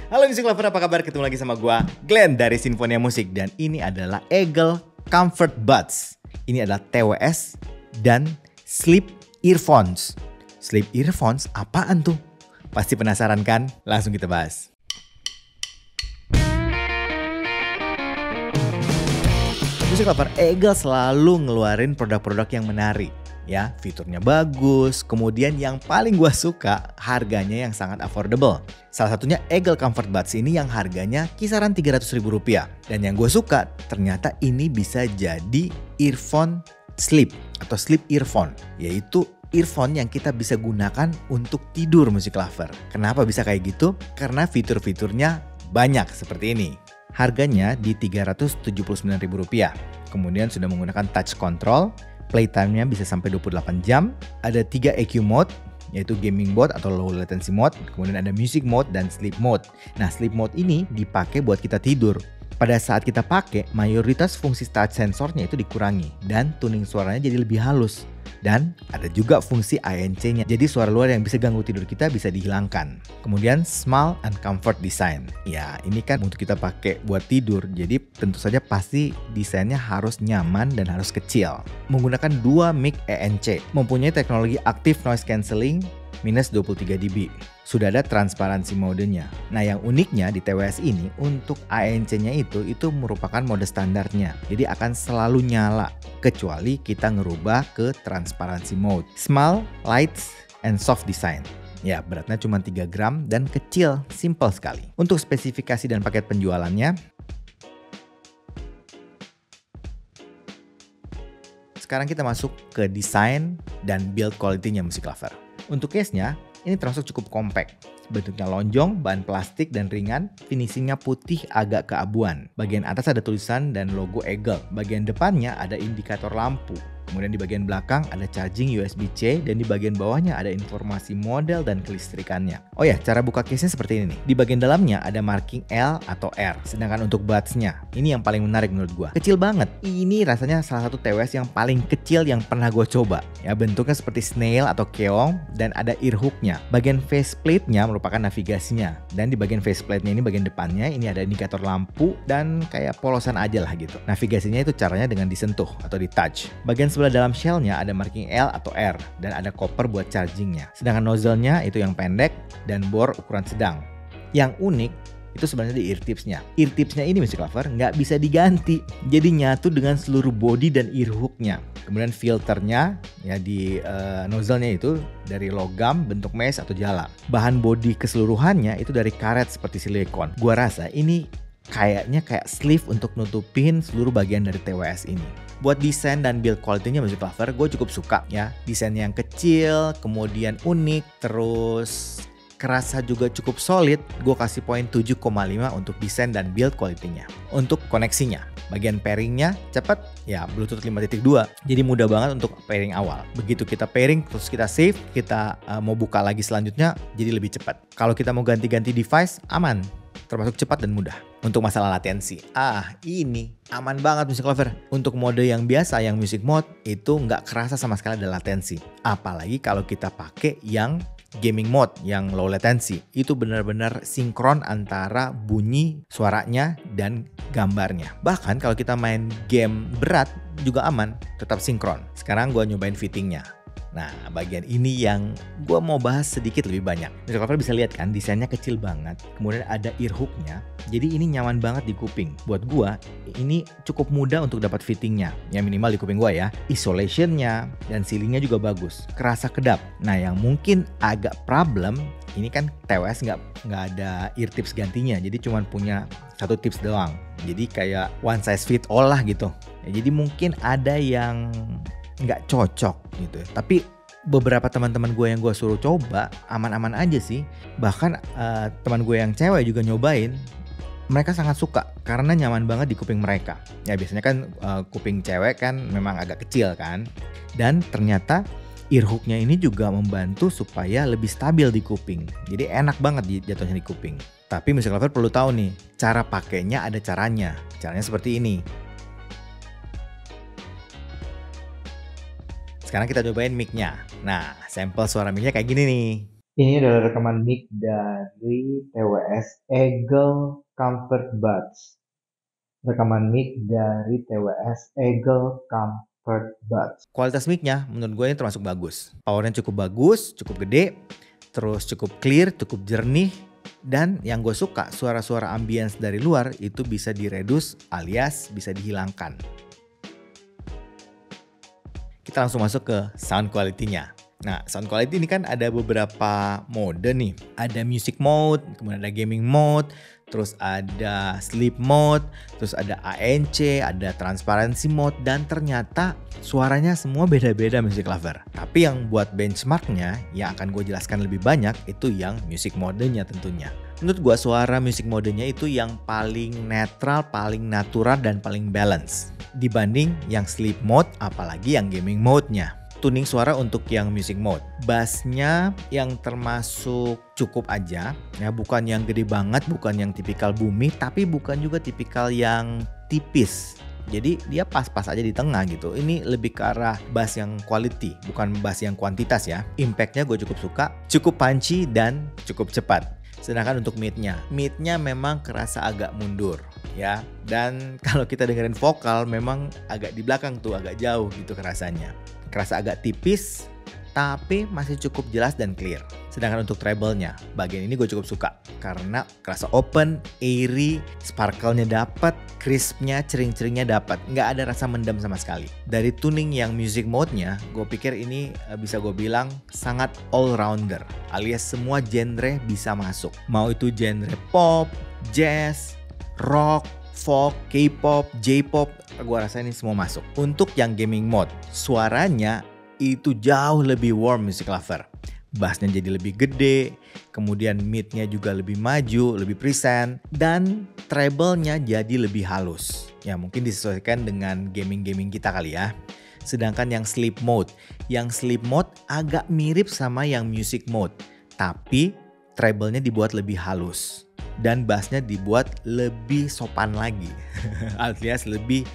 Halo Music Lover, apa kabar? Ketemu lagi sama gua, Glenn dari Sinfonia Musik. Dan ini adalah Eagle Comfort Buds. Ini adalah TWS dan Sleep Earphones. Sleep Earphones apaan tuh? Pasti penasaran kan? Langsung kita bahas. Music Lover, Eagle selalu ngeluarin produk-produk yang menarik. Ya, fiturnya bagus, kemudian yang paling gua suka, harganya yang sangat affordable. Salah satunya Eagle Comfort Buds ini yang harganya kisaran Rp300.000. Dan yang gue suka, ternyata ini bisa jadi earphone sleep atau sleep earphone, yaitu earphone yang kita bisa gunakan untuk tidur Music Lover. Kenapa bisa kayak gitu? Karena fitur-fiturnya banyak seperti ini. Harganya di Rp379.000. Kemudian sudah menggunakan touch control. Playtime-nya bisa sampai 28 jam. Ada 3 EQ mode, yaitu gaming mode atau low latency mode. Kemudian ada music mode dan sleep mode. Nah, sleep mode ini dipakai buat kita tidur. Pada saat kita pakai, mayoritas fungsi touch sensornya itu dikurangi. Dan tuning suaranya jadi lebih halus. Dan ada juga fungsi ANC-nya. Jadi suara luar yang bisa ganggu tidur kita bisa dihilangkan. Kemudian small and comfort design. Ya, ini kan untuk kita pakai buat tidur. Jadi tentu saja pasti desainnya harus nyaman dan harus kecil. Menggunakan 2 mic ANC. Mempunyai teknologi active noise cancelling minus 23 dB. Sudah ada transparansi modenya. Nah, yang uniknya di TWS ini untuk ANC-nya itu merupakan mode standarnya. Jadi akan selalu nyala kecuali kita ngerubah ke transparansi mode. Small, light, and soft design. Ya, beratnya cuma 3 gram dan kecil, simple sekali. Untuk spesifikasi dan paket penjualannya, sekarang kita masuk ke desain dan build quality-nya Music Lover. Untuk case-nya, ini termasuk cukup compact. Bentuknya lonjong, bahan plastik dan ringan, finishingnya putih agak keabuan. Bagian atas ada tulisan dan logo Eagle. Bagian depannya ada indikator lampu. Kemudian di bagian belakang ada charging USB-C dan di bagian bawahnya ada informasi model dan kelistrikannya. Oh ya, cara buka case-nya seperti ini nih. Di bagian dalamnya ada marking L atau R. Sedangkan untuk buds-nya, ini yang paling menarik menurut gua. Kecil banget. Ini rasanya salah satu TWS yang paling kecil yang pernah gua coba. Ya, bentuknya seperti snail atau keong dan ada ear hook-nya. Bagian faceplate-nya merupakan navigasinya. Dan di bagian faceplate-nya ini bagian depannya ini ada indikator lampu dan kayak polosan aja lah gitu. Navigasinya itu caranya dengan disentuh atau di touch. Bagian sebelah dalam shell-nya ada marking L atau R dan ada koper buat charging-nya. Sedangkan nozzle-nya itu yang pendek dan bor ukuran sedang. Yang unik itu sebenarnya di ear tips-nya. Ear tips-nya ini Music Lover nggak bisa diganti. Jadi nyatu dengan seluruh body dan ear hook-nya. Kemudian filternya ya di nozzle-nya itu dari logam bentuk mesh atau jala. Bahan body keseluruhannya itu dari karet seperti silikon. Gua rasa ini kayaknya kayak sleeve untuk nutupin seluruh bagian dari TWS ini. Buat desain dan build quality-nya Music Lover, gue cukup suka ya. Desainnya yang kecil, kemudian unik, terus kerasa juga cukup solid. Gue kasih poin 7,5 untuk desain dan build quality-nya. Untuk koneksinya, bagian pairing-nya cepat, ya Bluetooth 5.2. Jadi mudah banget untuk pairing awal. Begitu kita pairing, terus kita save, kita mau buka lagi selanjutnya, jadi lebih cepat. Kalau kita mau ganti-ganti device, aman. Termasuk cepat dan mudah. Untuk masalah latensi, ini aman banget Music Lover. Untuk mode yang biasa, yang music mode, itu nggak kerasa sama sekali ada latensi. Apalagi kalau kita pakai yang gaming mode, yang low latency. Itu benar-benar sinkron antara bunyi suaranya dan gambarnya. Bahkan kalau kita main game berat juga aman, tetap sinkron. Sekarang gue nyobain fittingnya. Nah, bagian ini yang gue mau bahas sedikit lebih banyak. Music Lover bisa lihat kan, desainnya kecil banget. Kemudian ada ear hook-nya. Jadi ini nyaman banget di kuping. Buat gue, ini cukup mudah untuk dapat fittingnya. Ya minimal di kuping gue ya. Isolation-nya dan sealing-nya juga bagus. Kerasa kedap. Nah, yang mungkin agak problem, ini kan TWS nggak ada ear tips gantinya. Jadi cuma punya satu tips doang. Jadi kayak one size fit all lah gitu. Ya, jadi mungkin ada yang nggak cocok gitu. Tapi beberapa teman-teman gue yang gue suruh coba aman-aman aja sih. Bahkan teman gue yang cewek juga nyobain, mereka sangat suka karena nyaman banget di kuping mereka. Ya biasanya kan kuping cewek kan memang agak kecil kan. Dan ternyata ear hook-nya ini juga membantu supaya lebih stabil di kuping. Jadi enak banget jatuhnya di kuping. Tapi Music Lover perlu tahu nih, cara pakainya ada caranya. Caranya seperti ini. Sekarang kita cobain mic-nya. Nah, sampel suara mic-nya kayak gini nih. Ini adalah rekaman mic dari TWS Eagle Comfort Buds. Rekaman mic dari TWS Eagle Comfort Buds. Kualitas mic-nya menurut gue ini termasuk bagus. Powernya cukup bagus, cukup gede, terus cukup clear, cukup jernih. Dan yang gue suka, suara-suara ambience dari luar itu bisa diredus alias bisa dihilangkan. Kita langsung masuk ke sound quality-nya. Nah, sound quality ini kan ada beberapa mode nih. Ada music mode, kemudian ada gaming mode, terus ada sleep mode, terus ada ANC, ada transparency mode, dan ternyata suaranya semua beda-beda Music Lover. Tapi yang buat benchmarknya yang akan gue jelaskan lebih banyak itu yang music mode-nya tentunya. Menurut gue suara music mode-nya itu yang paling netral, paling natural, dan paling balance dibanding yang sleep mode apalagi yang gaming mode-nya. Tuning suara untuk yang music mode, bassnya yang termasuk cukup aja ya, bukan yang gede banget, bukan yang tipikal boomy, tapi bukan juga tipikal yang tipis. Jadi dia pas-pas aja di tengah gitu. Ini lebih ke arah bass yang quality, bukan bass yang kuantitas ya. Impactnya gue cukup suka, cukup punchy dan cukup cepat. Sedangkan untuk midnya memang kerasa agak mundur ya. Dan kalau kita dengerin vokal memang agak di belakang tuh, agak jauh gitu kerasanya. Kerasa agak tipis tapi masih cukup jelas dan clear. Sedangkan untuk treble-nya, bagian ini gue cukup suka karena kerasa open, airy, sparkle-nya dapat, crisp-nya, cering-ceringnya dapat, nggak ada rasa mendam sama sekali. Dari tuning yang music mode-nya, gue pikir ini bisa gue bilang sangat all-rounder, alias semua genre bisa masuk. Mau itu genre pop, jazz, rock, folk, K-pop, J-pop, gue rasa ini semua masuk. Untuk yang gaming mode, suaranya itu jauh lebih warm Music Lover. Bassnya jadi lebih gede, kemudian midnya juga lebih maju, lebih present, dan treble-nya jadi lebih halus. Ya mungkin disesuaikan dengan gaming-gaming kita kali ya. Sedangkan yang sleep mode agak mirip sama yang music mode, tapi treble-nya dibuat lebih halus. Dan bassnya dibuat lebih sopan lagi, alias lebih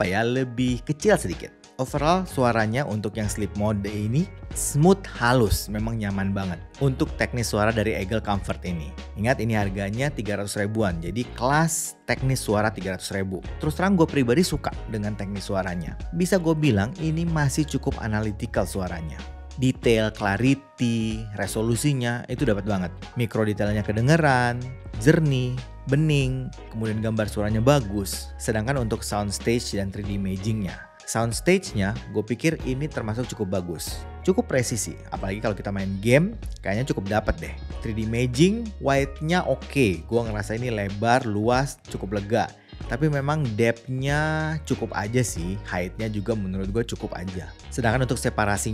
lebih kecil sedikit. Overall suaranya untuk yang sleep mode ini smooth, halus, memang nyaman banget. Untuk teknis suara dari Eagle Comfort ini, ingat ini harganya 300 ribuan, jadi kelas teknis suara 300 ribu. Terus terang gue pribadi suka dengan teknis suaranya. Bisa gue bilang ini masih cukup analytical suaranya. Detail, clarity, resolusinya itu dapat banget. Mikro detailnya kedengeran, jernih, bening, kemudian gambar suaranya bagus. Sedangkan untuk soundstage dan 3D imagingnya, soundstage-nya gue pikir ini termasuk cukup bagus. Cukup presisi, apalagi kalau kita main game kayaknya cukup dapat deh. 3D imaging, wide-nya oke. Gue ngerasa ini lebar, luas, cukup lega. Tapi memang depth-nya cukup aja sih, height-nya juga menurut gue cukup aja. Sedangkan untuk separasi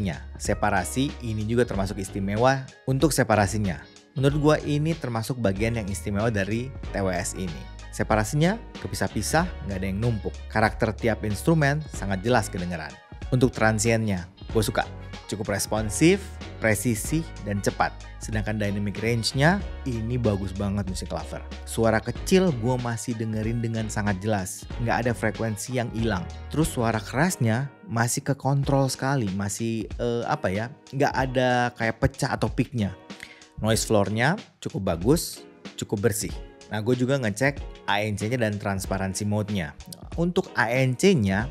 ini juga termasuk istimewa untuk separasinya. Menurut gue ini termasuk bagian yang istimewa dari TWS ini. Separasinya kepisah-pisah, nggak ada yang numpuk. Karakter tiap instrumen sangat jelas kedengeran. Untuk transiennya, gue suka. Cukup responsif, presisi, dan cepat. Sedangkan dynamic range-nya ini bagus banget Music Lover. Suara kecil gue masih dengerin dengan sangat jelas. Nggak ada frekuensi yang hilang. Terus suara kerasnya masih ke kontrol sekali. Masih nggak ada kayak pecah atau peak-nya. Noise floor-nya cukup bagus, cukup bersih. Nah gue juga ngecek ANC-nya dan transparansi mode-nya. Untuk ANC-nya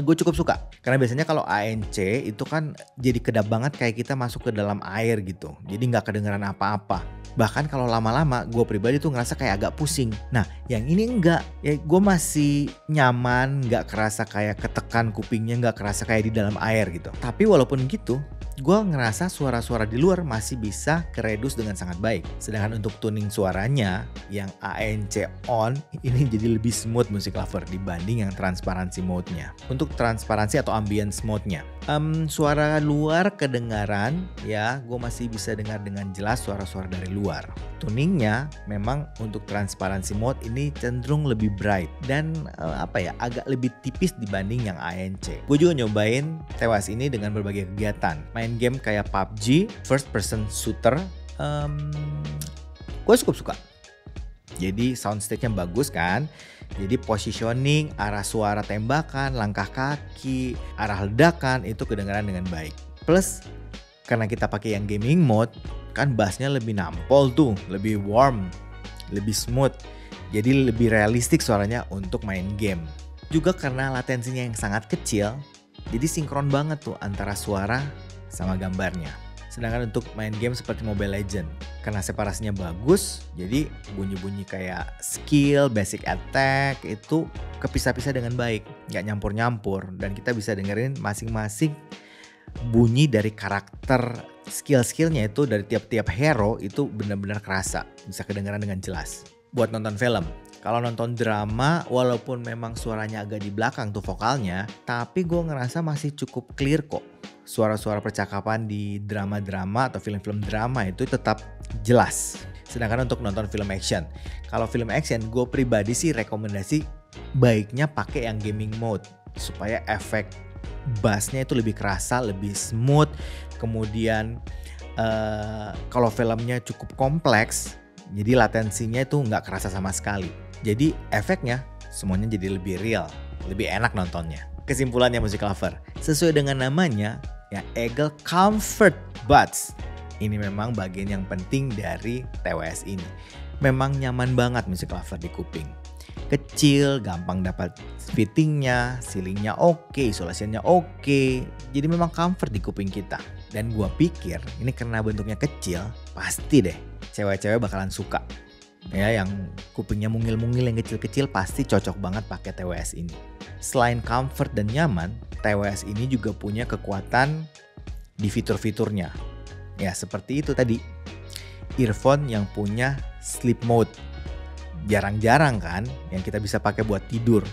gue cukup suka. Karena biasanya kalau ANC itu kan jadi kedap banget kayak kita masuk ke dalam air gitu. Jadi gak kedengeran apa-apa. Bahkan kalau lama-lama gue pribadi tuh ngerasa kayak agak pusing. Nah yang ini enggak. Ya gue masih nyaman, gak kerasa kayak ketekan kupingnya, gak kerasa kayak di dalam air gitu. Tapi walaupun gitu, gue ngerasa suara-suara di luar masih bisa keredus dengan sangat baik. Sedangkan untuk tuning suaranya yang ANC on ini jadi lebih smooth Music Lover dibanding yang transparansi mode-nya. Untuk transparansi atau ambience mode-nya, suara luar kedengaran ya, gue masih bisa dengar dengan jelas suara-suara dari luar. Tuningnya memang untuk transparansi mode ini cenderung lebih bright dan agak lebih tipis dibanding yang ANC. Gue juga nyobain TWS ini dengan berbagai kegiatan. Main game kayak PUBG, first person shooter, gue cukup suka. Jadi soundstage-nya bagus kan. Jadi positioning, arah suara tembakan, langkah kaki, arah ledakan itu kedengaran dengan baik. Plus Karena kita pakai yang gaming mode, kan bassnya lebih nampol tuh, lebih warm, lebih smooth. Jadi lebih realistik suaranya untuk main game. Juga karena latensinya yang sangat kecil, jadi sinkron banget tuh antara suara sama gambarnya. Sedangkan untuk main game seperti Mobile Legends, karena separasinya bagus, jadi bunyi-bunyi kayak skill, basic attack itu kepisah-pisah dengan baik, nggak nyampur-nyampur, dan kita bisa dengerin masing-masing bunyi dari karakter skill-skillnya itu dari tiap-tiap hero itu benar-benar kerasa, bisa kedengaran dengan jelas. Buat nonton film, kalau nonton drama walaupun memang suaranya agak di belakang tuh vokalnya, tapi gue ngerasa masih cukup clear kok. Suara-suara percakapan di drama-drama atau film-film drama itu tetap jelas. Sedangkan untuk nonton film action, kalau film action gue pribadi sih rekomendasi baiknya pakai yang gaming mode supaya efek bassnya itu lebih kerasa, lebih smooth. Kemudian kalau filmnya cukup kompleks, jadi latensinya itu nggak kerasa sama sekali. Jadi efeknya semuanya jadi lebih real, lebih enak nontonnya. Kesimpulannya musik lover, sesuai dengan namanya, ya Eagle Comfort Buds. Ini memang bagian yang penting dari TWS ini. Memang nyaman banget musik lover di kuping. Kecil, gampang dapat fittingnya, ceilingnya oke, isolasinya oke. Jadi memang comfort di kuping kita. Dan gua pikir ini karena bentuknya kecil, pasti deh cewek-cewek bakalan suka. Ya, yang kupingnya mungil-mungil yang kecil-kecil pasti cocok banget pakai TWS ini. Selain comfort dan nyaman, TWS ini juga punya kekuatan di fitur-fiturnya. Ya seperti itu tadi, earphone yang punya sleep mode. Jarang-jarang kan yang kita bisa pakai buat tidur.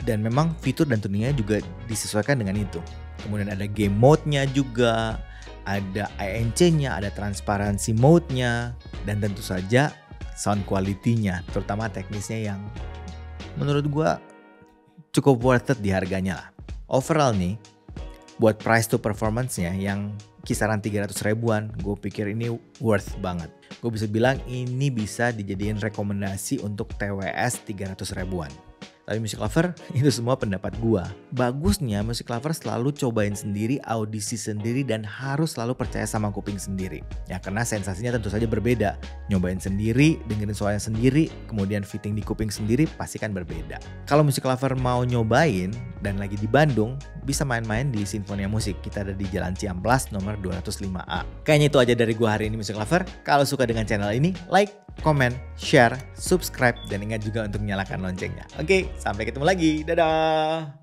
Dan memang fitur dan tuningnya juga disesuaikan dengan itu. Kemudian ada game mode-nya juga, ada ANC-nya, ada transparansi mode-nya, dan tentu saja sound quality-nya, terutama teknisnya yang menurut gua cukup worth it di harganya lah. Overall nih, buat price to performance-nya yang kisaran 300 ribuan, gue pikir ini worth banget. Gue bisa bilang ini bisa dijadiin rekomendasi untuk TWS 300 ribuan. Tapi Music Lover, itu semua pendapat gue. Bagusnya Music Lover selalu cobain sendiri, audisi sendiri, dan harus selalu percaya sama kuping sendiri. Ya karena sensasinya tentu saja berbeda. Nyobain sendiri, dengerin suaranya sendiri, kemudian fitting di kuping sendiri pasti kan berbeda. Kalau Music Lover mau nyobain dan lagi di Bandung, bisa main-main di Sinfonia Musik. Kita ada di Jalan Ciamplas nomor 205A. Kayaknya itu aja dari gue hari ini Music Lover. Kalau suka dengan channel ini, like, komen, share, subscribe, dan ingat juga untuk nyalakan loncengnya. Oke, sampai ketemu lagi. Dadah!